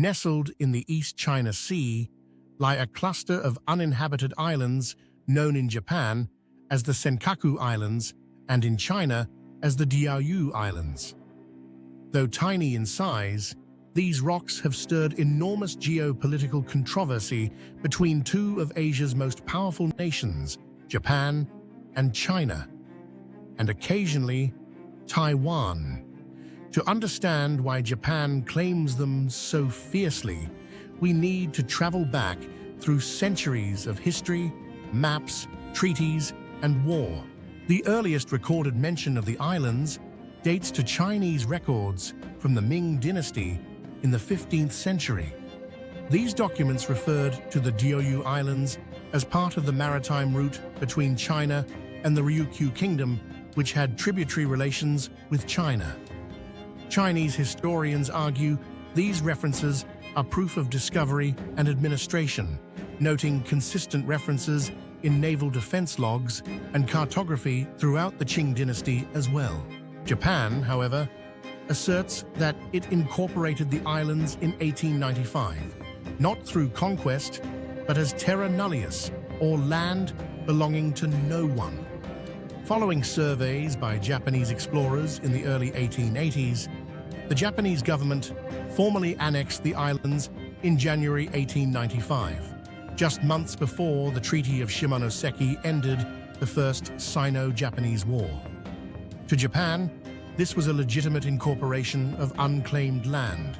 Nestled in the East China Sea lie a cluster of uninhabited islands known in Japan as the Senkaku Islands and in China as the Diaoyu Islands. Though tiny in size, these rocks have stirred enormous geopolitical controversy between two of Asia's most powerful nations, Japan and China, and occasionally Taiwan. To understand why Japan claims them so fiercely, we need to travel back through centuries of history, maps, treaties, and war. The earliest recorded mention of the islands dates to Chinese records from the Ming Dynasty in the 15th century. These documents referred to the Diaoyu Islands as part of the maritime route between China and the Ryukyu Kingdom, which had tributary relations with China. Chinese historians argue these references are proof of discovery and administration, noting consistent references in naval defense logs and cartography throughout the Qing dynasty as well. Japan, however, asserts that it incorporated the islands in 1895, not through conquest, but as terra nullius, or land belonging to no one. Following surveys by Japanese explorers in the early 1880s, the Japanese government formally annexed the islands in January 1895, just months before the Treaty of Shimonoseki ended the First Sino-Japanese War. To Japan, this was a legitimate incorporation of unclaimed land.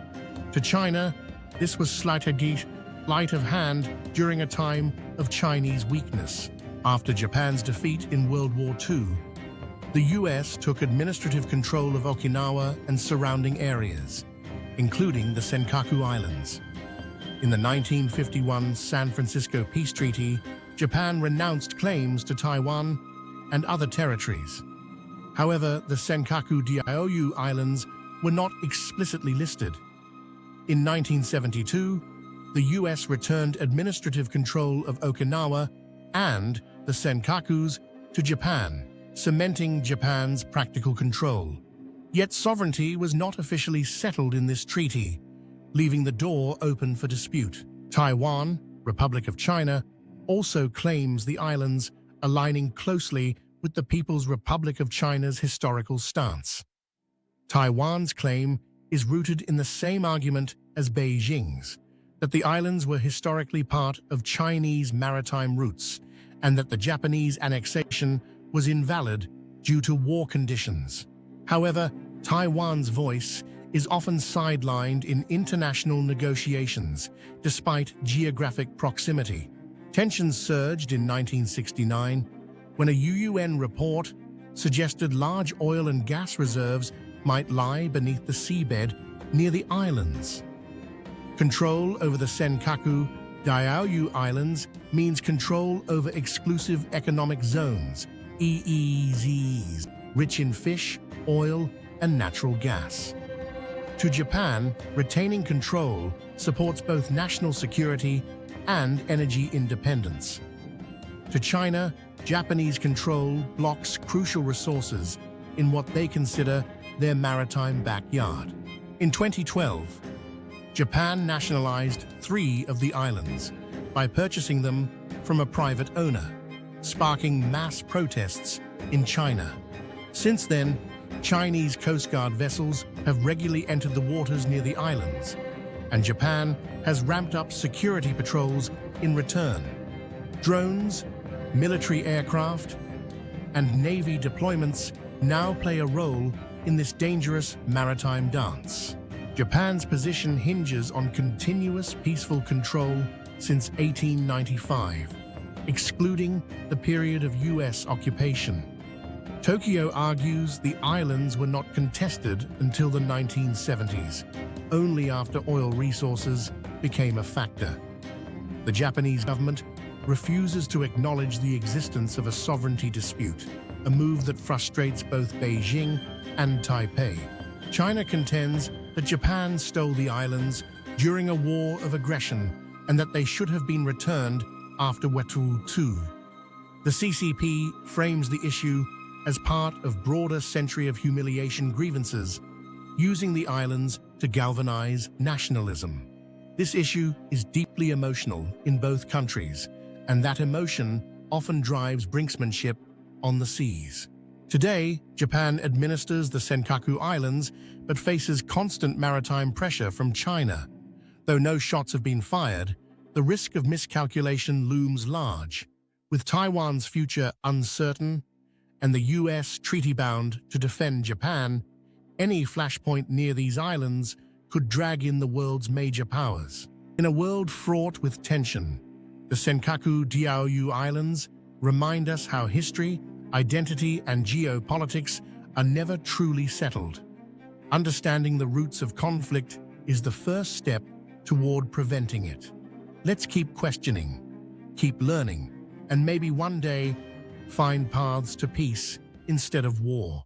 To China, this was sleight of hand during a time of Chinese weakness. After Japan's defeat in World War II, the US took administrative control of Okinawa and surrounding areas, including the Senkaku Islands. In the 1951 San Francisco Peace Treaty, Japan renounced claims to Taiwan and other territories. However, the Senkaku Diaoyu Islands were not explicitly listed. In 1972, the US returned administrative control of Okinawa and the Senkakus to Japan, cementing Japan's practical control. Yet sovereignty was not officially settled in this treaty, leaving the door open for dispute. Taiwan, Republic of China, also claims the islands, aligning closely with the People's Republic of China's historical stance. Taiwan's claim is rooted in the same argument as Beijing's, that the islands were historically part of Chinese maritime routes and that the Japanese annexation was invalid due to war conditions. However, Taiwan's voice is often sidelined in international negotiations, despite geographic proximity. Tensions surged in 1969 when a UN report suggested large oil and gas reserves might lie beneath the seabed near the islands. Control over the Senkaku Diaoyu Islands means control over exclusive economic zones, EEZs, rich in fish, oil, and natural gas. To Japan, retaining control supports both national security and energy independence. To China, Japanese control blocks crucial resources in what they consider their maritime backyard. In 2012, Japan nationalized 3 of the islands by purchasing them from a private owner, sparking mass protests in China. Since then, Chinese Coast Guard vessels have regularly entered the waters near the islands, and Japan has ramped up security patrols in return. Drones, military aircraft, and Navy deployments now play a role in this dangerous maritime dance. Japan's position hinges on continuous peaceful control since 1895, excluding the period of US occupation. Tokyo argues the islands were not contested until the 1970s, only after oil resources became a factor. The Japanese government refuses to acknowledge the existence of a sovereignty dispute, a move that frustrates both Beijing and Taipei. China contends that Japan stole the islands during a war of aggression and that they should have been returned after World War II. The CCP frames the issue as part of broader century of humiliation grievances, using the islands to galvanize nationalism. This issue is deeply emotional in both countries, and that emotion often drives brinksmanship on the seas. Today, Japan administers the Senkaku Islands but faces constant maritime pressure from China. Though no shots have been fired, the risk of miscalculation looms large. With Taiwan's future uncertain and the US treaty-bound to defend Japan, any flashpoint near these islands could drag in the world's major powers. In a world fraught with tension, the Senkaku Diaoyu Islands remind us how history, identity, and geopolitics are never truly settled. Understanding the roots of conflict is the first step toward preventing it. Let's keep questioning, keep learning, and maybe one day find paths to peace instead of war.